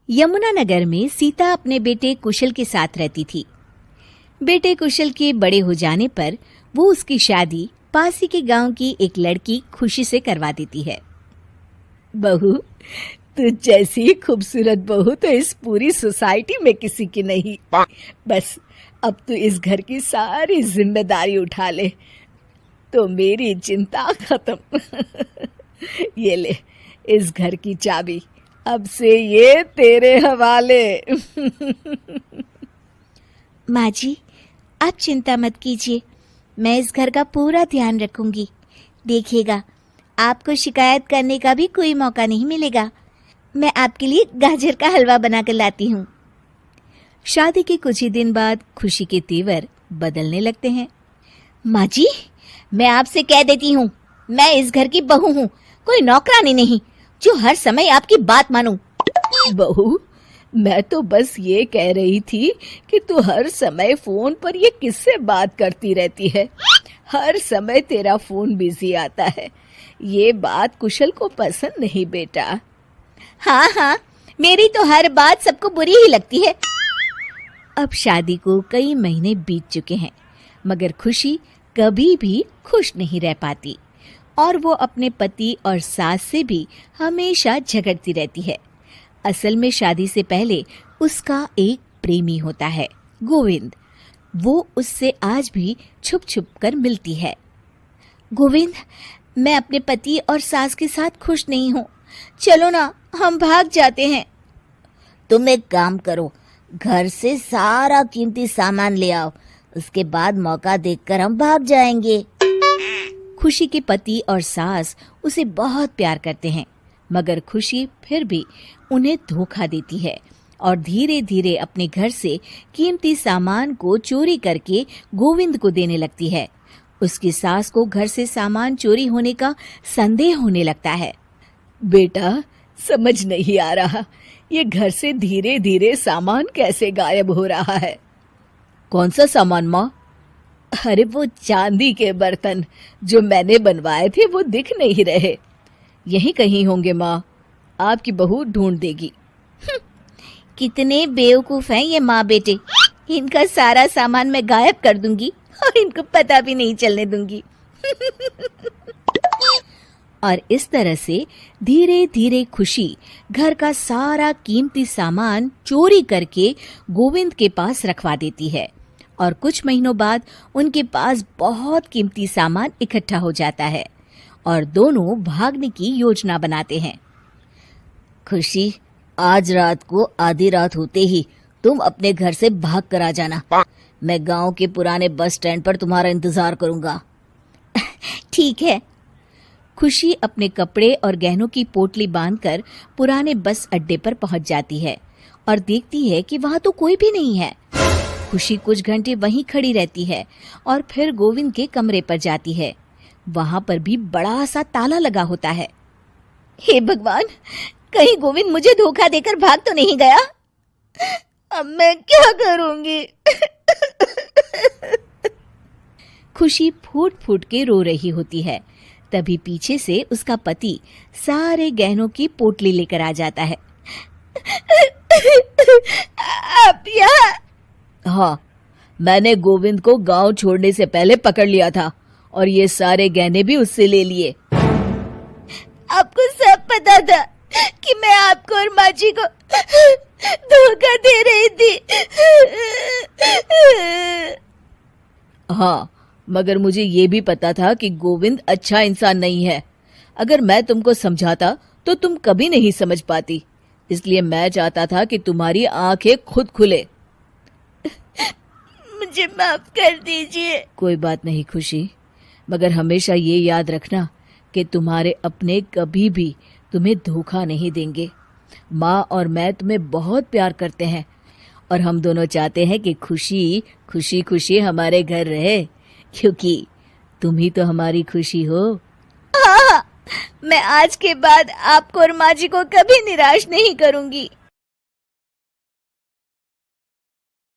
यमुनानगर में सीता अपने बेटे कुशल के साथ रहती थी। बेटे कुशल के बड़े हो जाने पर वो उसकी शादी पास ही के गांव की एक लड़की खुशी से करवा देती है। बहू, तू जैसी खूबसूरत बहू तो इस पूरी सोसाइटी में किसी की नहीं। बस अब तू इस घर की सारी जिम्मेदारी उठा ले तो मेरी चिंता खत्म। ये ले इस घर की चाबी, अब से ये तेरे हवाले। माँ जी, आप चिंता मत कीजिए, मैं इस घर का पूरा ध्यान रखूंगी। देखिएगा, आपको शिकायत करने का भी कोई मौका नहीं मिलेगा। मैं आपके लिए गाजर का हलवा बनाकर लाती हूँ। शादी के कुछ ही दिन बाद खुशी के तेवर बदलने लगते हैं। माँ जी, मैं आपसे कह देती हूँ, मैं इस घर की बहू हूँ, कोई नौकरानी नहीं जो हर समय आपकी बात मानूं। बहू, मैं तो बस ये कह रही थी कि तू हर समय फोन पर ये किससे बात करती रहती है। हर समय तेरा फोन बिजी आता है। ये बात कुशल को पसंद नहीं बेटा। हाँ हाँ, मेरी तो हर बात सबको बुरी ही लगती है। अब शादी को कई महीने बीत चुके हैं, मगर खुशी कभी भी खुश नहीं रह पाती और वो अपने पति और सास से भी हमेशा झगड़ती रहती है। असल में शादी से पहले उसका एक प्रेमी होता है, गोविंद। वो उससे आज भी छुप छुप कर मिलती है। गोविंद, मैं अपने पति और सास के साथ खुश नहीं हूँ, चलो ना हम भाग जाते हैं। तुम एक काम करो, घर से सारा कीमती सामान ले आओ, उसके बाद मौका देखकर हम भाग जाएंगे। खुशी के पति और सास उसे बहुत प्यार करते हैं, मगर खुशी फिर भी उन्हें धोखा देती है और धीरे धीरे अपने घर से कीमती सामान को चोरी करके गोविंद को देने लगती है। उसकी सास को घर से सामान चोरी होने का संदेह होने लगता है। बेटा, समझ नहीं आ रहा, ये घर से धीरे धीरे सामान कैसे गायब हो रहा है। कौन सा सामान माँ? अरे वो चांदी के बर्तन जो मैंने बनवाए थे वो दिख नहीं रहे। यहीं कहीं होंगे माँ, आपकी बहू ढूंढ देगी। कितने बेवकूफ हैं ये माँ बेटे, इनका सारा सामान मैं गायब कर दूंगी और इनको पता भी नहीं चलने दूंगी। और इस तरह से धीरे धीरे खुशी घर का सारा कीमती सामान चोरी करके गोविंद के पास रखवा देती है और कुछ महीनों बाद उनके पास बहुत कीमती सामान इकट्ठा हो जाता है और दोनों भागने की योजना बनाते हैं। खुशी, आज रात को आधी रात होते ही तुम अपने घर से भाग कर आ जाना। मैं गांव के पुराने बस स्टैंड पर तुम्हारा इंतजार करूंगा। ठीक है। खुशी अपने कपड़े और गहनों की पोटली बांधकर पुराने बस अड्डे पर पहुंच जाती है और देखती है कि वहां तो कोई भी नहीं है। खुशी कुछ घंटे वहीं खड़ी रहती है और फिर गोविंद के कमरे पर जाती है। वहां पर भी बड़ा सा ताला लगा होता है। हे भगवान, कहीं गोविंद मुझे धोखा देकर भाग तो नहीं गया। अब मैं क्या करूंगी? खुशी फूट फूट के रो रही होती है। तभी पीछे से उसका पति सारे गहनों की पोटली लेकर आ जाता है। आप यहाँ? हाँ, मैंने गोविंद को गांव छोड़ने से पहले पकड़ लिया था और ये सारे गहने भी उससे ले लिए। आपको सब पता था कि मैं आपको और माँ जी को धोखा दे रही थी। हाँ, मगर मुझे ये भी पता था कि गोविंद अच्छा इंसान नहीं है। अगर मैं तुमको समझाता तो तुम कभी नहीं समझ पाती, इसलिए मैं चाहता था कि तुम्हारी आंखें खुद खुले। मुझे माफ कर दीजिए। कोई बात नहीं खुशी, मगर हमेशा ये याद रखना कि तुम्हारे अपने कभी भी तुम्हें धोखा नहीं देंगे। माँ और मैं तुम्हें बहुत प्यार करते हैं और हम दोनों चाहते हैं कि खुशी खुशी खुशी हमारे घर रहे, क्योंकि तुम ही तो हमारी खुशी हो। हाँ, मैं आज के बाद आपको और माँ जी को कभी निराश नहीं करूंगी।